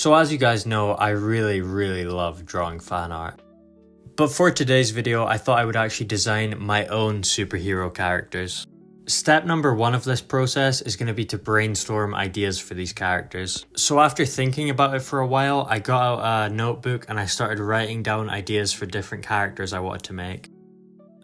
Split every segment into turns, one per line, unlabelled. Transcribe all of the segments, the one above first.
So as you guys know, I really love drawing fan art. But for today's video, I thought I would actually design my own superhero characters. Step number 1 of this process is going to be to brainstorm ideas for these characters. So after thinking about it for a while, I got out a notebook and I started writing down ideas for different characters I wanted to make.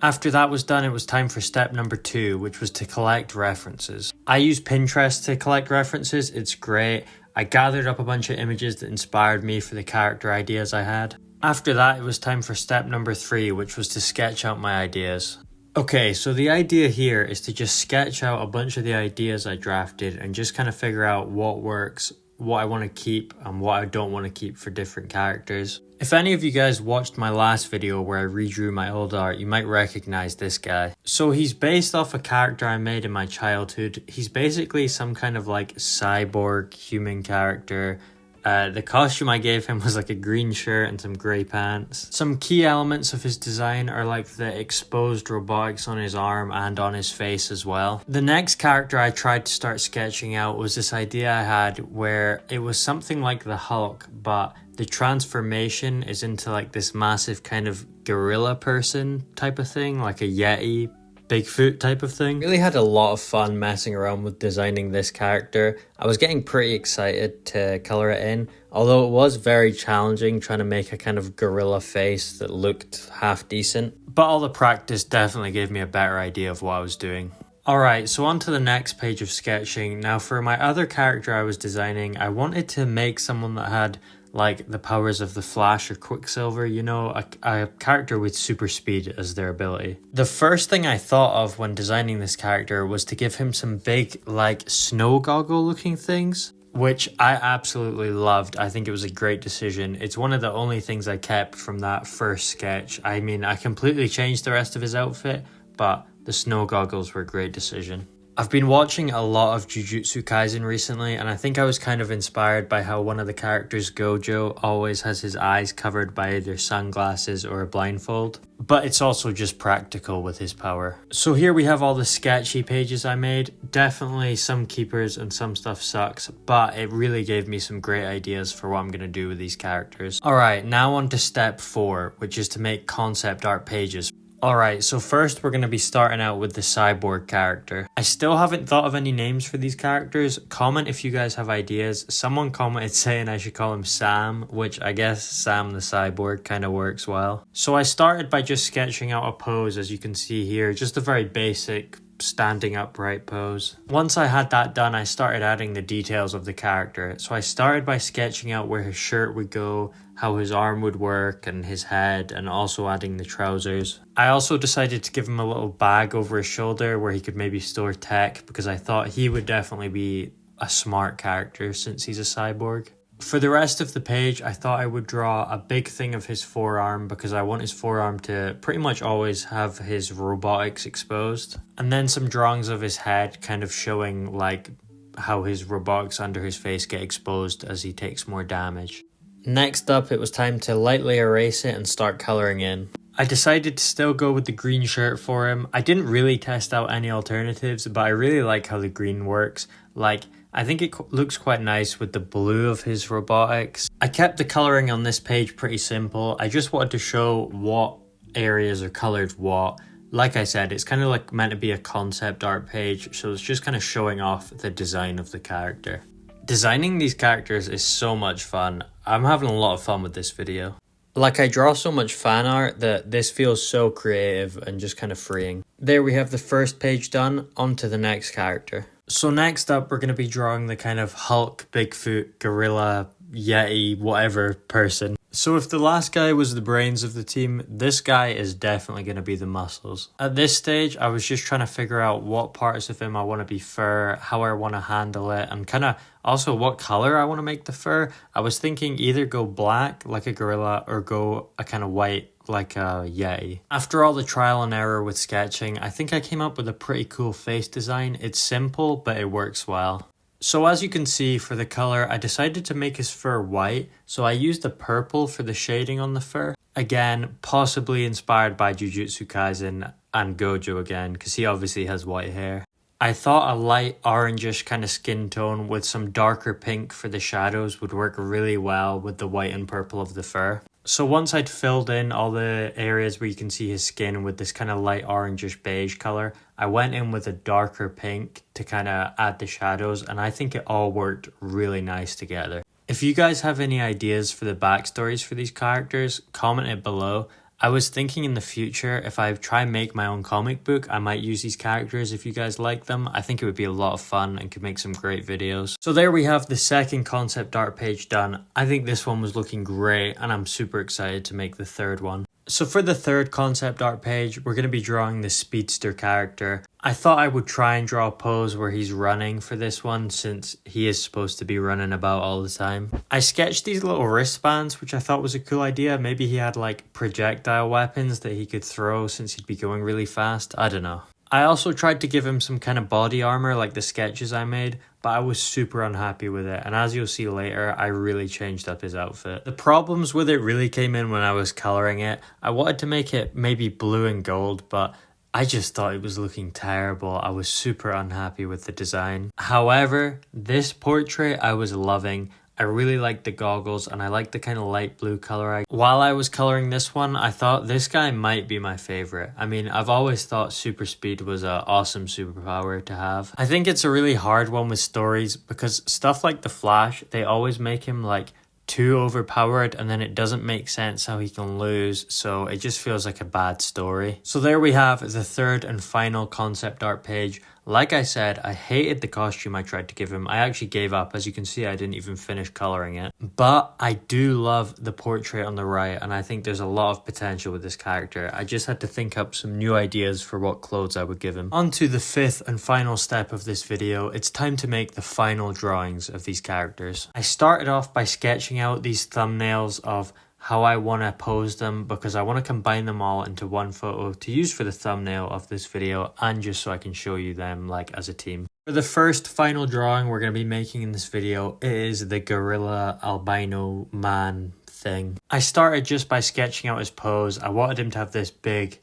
After that was done, it was time for step number 2, which was to collect references. I use Pinterest to collect references, it's great. I gathered up a bunch of images that inspired me for the character ideas I had. After that, it was time for step number 3, which was to sketch out my ideas. Okay, so the idea here is to just sketch out a bunch of the ideas I drafted and just kind of figure out what works, what I want to keep and what I don't want to keep for different characters. If any of you guys watched my last video where I redrew my old art, you might recognize this guy. So he's based off a character I made in my childhood. He's basically some kind of like cyborg human character. The costume I gave him was like a green shirt and some grey pants. Some key elements of his design are like the exposed robotics on his arm and on his face as well. The next character I tried to start sketching out was this idea I had where it was something like the Hulk, but the transformation is into like this massive kind of gorilla person type of thing, like a Yeti, Bigfoot type of thing. Really had a lot of fun messing around with designing this character. I was getting pretty excited to color it in, although it was very challenging trying to make a kind of gorilla face that looked half decent. But all the practice definitely gave me a better idea of what I was doing. Alright, so on to the next page of sketching. Now for my other character I was designing, I wanted to make someone that had like the powers of the Flash or Quicksilver, you know, a character with super speed as their ability. The first thing I thought of when designing this character was to give him some big like snow goggle looking things, which I absolutely loved. I think it was a great decision. It's one of the only things I kept from that first sketch. I mean, I completely changed the rest of his outfit, but the snow goggles were a great decision. I've been watching a lot of Jujutsu Kaisen recently, and I think I was kind of inspired by how one of the characters, Gojo, always has his eyes covered by either sunglasses or a blindfold. But it's also just practical with his power. So here we have all the sketchy pages I made. Definitely some keepers and some stuff sucks, but it really gave me some great ideas for what I'm going to do with these characters. Alright, now on to step 4, which is to make concept art pages. Alright, so first we're going to be starting out with the cyborg character. I still haven't thought of any names for these characters. Comment if you guys have ideas. Someone commented saying I should call him Sam, which I guess Sam the cyborg kind of works well. So I started by just sketching out a pose, as you can see here, just a very basic standing upright pose. Once I had that done, I started adding the details of the character. So I started by sketching out where his shirt would go, how his arm would work and his head, and also adding the trousers. I also decided to give him a little bag over his shoulder where he could maybe store tech, because I thought he would definitely be a smart character since he's a cyborg. For the rest of the page, I thought I would draw a big thing of his forearm because I want his forearm to pretty much always have his robotics exposed. And then some drawings of his head kind of showing like how his robotics under his face get exposed as he takes more damage. Next up, it was time to lightly erase it and start coloring in. I decided to still go with the green shirt for him. I didn't really test out any alternatives, but I really like how the green works. Like, I think it looks quite nice with the blue of his robotics. I kept the colouring on this page pretty simple. I just wanted to show what areas are coloured what. Like I said, it's kind of like meant to be a concept art page, so it's just kind of showing off the design of the character. Designing these characters is so much fun. I'm having a lot of fun with this video. Like, I draw so much fan art that this feels so creative and just kind of freeing. There we have the first page done, on to the next character. So next up, we're going to be drawing the kind of Hulk, Bigfoot, gorilla, Yeti, whatever person. So if the last guy was the brains of the team, this guy is definitely going to be the muscles. At this stage, I was just trying to figure out what parts of him I want to be fur, how I want to handle it, and kind of also what color I want to make the fur. I was thinking either go black like a gorilla or go a kind of white like a Yeti. After all the trial and error with sketching, I think I came up with a pretty cool face design. It's simple, but it works well. So as you can see, for the color, I decided to make his fur white, so I used the purple for the shading on the fur. Again, possibly inspired by Jujutsu Kaisen and Gojo again, because he obviously has white hair. I thought a light orangish kind of skin tone with some darker pink for the shadows would work really well with the white and purple of the fur. So once I'd filled in all the areas where you can see his skin with this kind of light orangish beige color, I went in with a darker pink to kind of add the shadows, and I think it all worked really nice together. If you guys have any ideas for the backstories for these characters, comment it below. I was thinking in the future, if I try and make my own comic book, I might use these characters if you guys like them. I think it would be a lot of fun and could make some great videos. So there we have the second concept art page done. I think this one was looking great and I'm super excited to make the third one. So for the third concept art page, we're going to be drawing the speedster character. I thought I would try and draw a pose where he's running for this one since he is supposed to be running about all the time. I sketched these little wristbands, which I thought was a cool idea. Maybe he had like projectile weapons that he could throw since he'd be going really fast. I don't know. I also tried to give him some kind of body armor like the sketches I made, but I was super unhappy with it, and as you'll see later, I really changed up his outfit. The problems with it really came in when I was colouring it. I wanted to make it maybe blue and gold, but I just thought it was looking terrible. I was super unhappy with the design. However, this portrait I was loving. I really liked the goggles and I liked the kind of light blue color. While I was coloring this one, I thought this guy might be my favorite. I mean, I've always thought super speed was an awesome superpower to have. I think it's a really hard one with stories because stuff like the Flash, they always make him like too overpowered and then it doesn't make sense how he can lose, so it just feels like a bad story. So there we have the third and final concept art page. Like I said, I hated the costume I tried to give him. I actually gave up. As you can see, I didn't even finish colouring it. But I do love the portrait on the right, and I think there's a lot of potential with this character. I just had to think up some new ideas for what clothes I would give him. On to the fifth and final step of this video. It's time to make the final drawings of these characters. I started off by sketching out these thumbnails of how I want to pose them because I want to combine them all into one photo to use for the thumbnail of this video and just so I can show you them like as a team. For the first final drawing we're going to be making in this video, it is the gorilla albino man thing. I started just by sketching out his pose. I wanted him to have this big,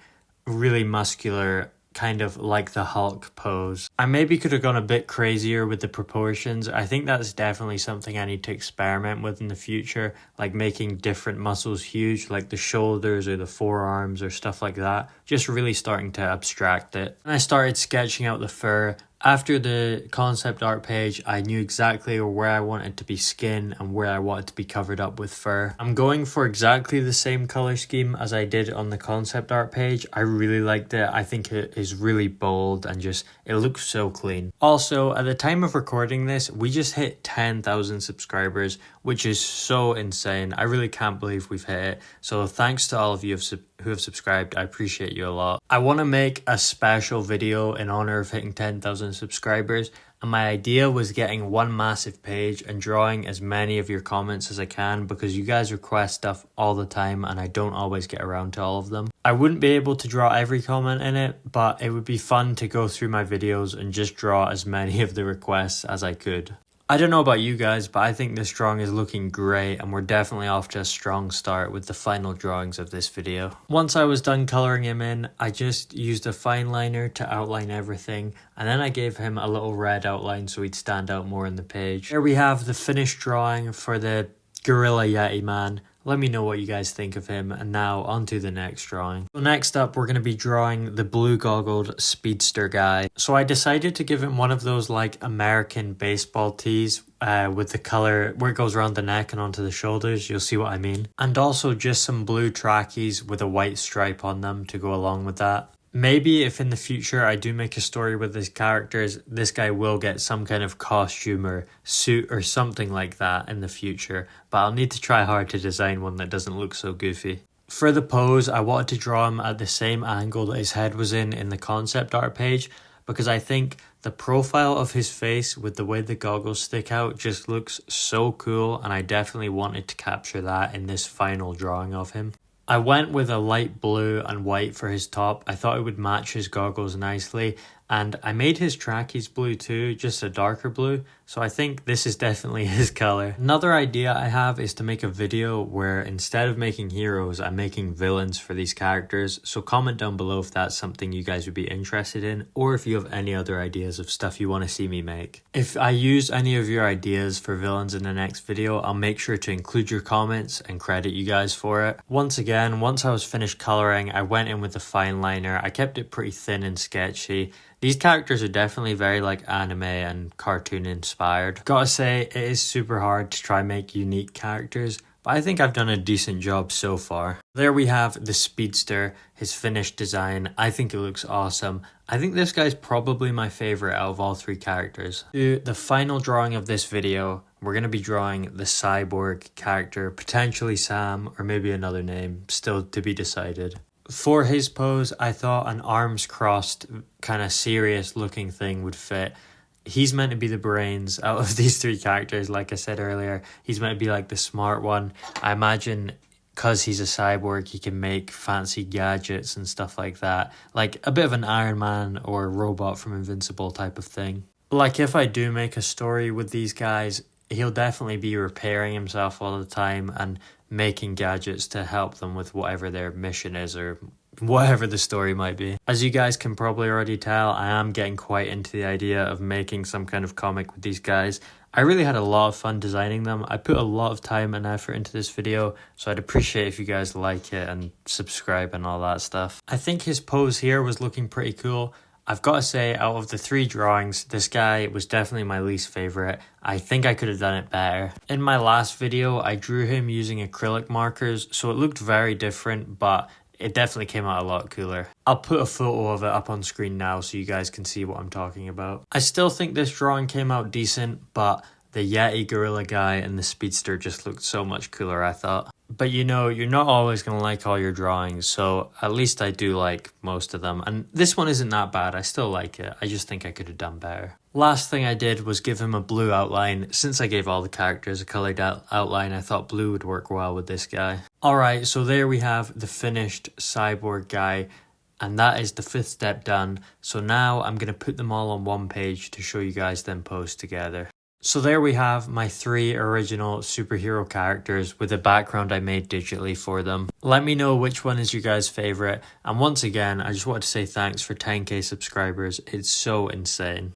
really muscular, kind of like the Hulk pose. I maybe could have gone a bit crazier with the proportions. I think that's definitely something I need to experiment with in the future, like making different muscles huge, like the shoulders or the forearms or stuff like that. Just really starting to abstract it. And I started sketching out the fur. After the concept art page, I knew exactly where I wanted to be skin and where I wanted to be covered up with fur. I'm going for exactly the same color scheme as I did on the concept art page. I really liked it. I think it is really bold and just, it looks so clean. Also, at the time of recording this, we just hit 10,000 subscribers, which is so insane. I really can't believe we've hit it. So thanks to all of you who have subscribed. I appreciate you a lot. I want to make a special video in honor of hitting 10,000 subscribers, and my idea was getting one massive page and drawing as many of your comments as I can because you guys request stuff all the time and I don't always get around to all of them. I wouldn't be able to draw every comment in it, but it would be fun to go through my videos and just draw as many of the requests as I could. I don't know about you guys, but I think this drawing is looking great and we're definitely off to a strong start with the final drawings of this video. Once I was done colouring him in, I just used a fine liner to outline everything, and then I gave him a little red outline so he'd stand out more in the page. Here we have the finished drawing for the Gorilla Yeti man. Let me know what you guys think of him, and now on to the next drawing. So next up, we're going to be drawing the blue-goggled speedster guy. So I decided to give him one of those like American baseball tees with the color where it goes around the neck and onto the shoulders. You'll see what I mean. And also just some blue trackies with a white stripe on them to go along with that. Maybe if in the future I do make a story with his characters, this guy will get some kind of costume or suit or something like that in the future, but I'll need to try hard to design one that doesn't look so goofy. For the pose, I wanted to draw him at the same angle that his head was in the concept art page, because I think the profile of his face with the way the goggles stick out just looks so cool, and I definitely wanted to capture that in this final drawing of him. I went with a light blue and white for his top. I thought it would match his goggles nicely, And I made his trackies blue too, just a darker blue. So I think this is definitely his color. Another idea I have is to make a video where instead of making heroes, I'm making villains for these characters. So comment down below if that's something you guys would be interested in, or if you have any other ideas of stuff you want to see me make. If I use any of your ideas for villains in the next video, I'll make sure to include your comments and credit you guys for it. Once again, once I was finished coloring, I went in with the fine liner. I kept it pretty thin and sketchy. These characters are definitely very like anime and cartoon inspired. Gotta say, it is super hard to try and make unique characters, but I think I've done a decent job so far. There we have the Speedster, his finished design. I think it looks awesome. I think this guy's probably my favorite out of all three characters. To the final drawing of this video, we're going to be drawing the cyborg character, potentially Sam, or maybe another name, still to be decided. For his pose, I thought an arms crossed, kind of serious looking thing would fit. He's meant to be the brains out of these three characters, like I said earlier. He's meant to be like the smart one. I imagine because he's a cyborg, he can make fancy gadgets and stuff like that. Like a bit of an Iron Man or robot from Invincible type of thing. Like if I do make a story with these guys, he'll definitely be repairing himself all the time and making gadgets to help them with whatever their mission is or whatever the story might be. As you guys can probably already tell, I am getting quite into the idea of making some kind of comic with these guys. I really had a lot of fun designing them. I put a lot of time and effort into this video, so I'd appreciate if you guys like it and subscribe and all that stuff. I think his pose here was looking pretty cool. I've got to say, out of the three drawings, this guy was definitely my least favorite. I think I could have done it better. In my last video, I drew him using acrylic markers, so it looked very different, but it definitely came out a lot cooler. I'll put a photo of it up on screen now so you guys can see what I'm talking about. I still think this drawing came out decent, but the Yeti gorilla guy and the Speedster just looked so much cooler, I thought. But you know, you're not always going to like all your drawings, so at least I do like most of them. And this one isn't that bad, I still like it. I just think I could have done better. Last thing I did was give him a blue outline. Since I gave all the characters a coloured outline, I thought blue would work well with this guy. Alright, so there we have the finished cyborg guy. And that is the 5th step done. So now I'm going to put them all on one page to show you guys them posed together. So there we have my 3 original superhero characters with the background I made digitally for them. Let me know which one is your guys' favourite. And once again, I just wanted to say thanks for 10k subscribers. It's so insane.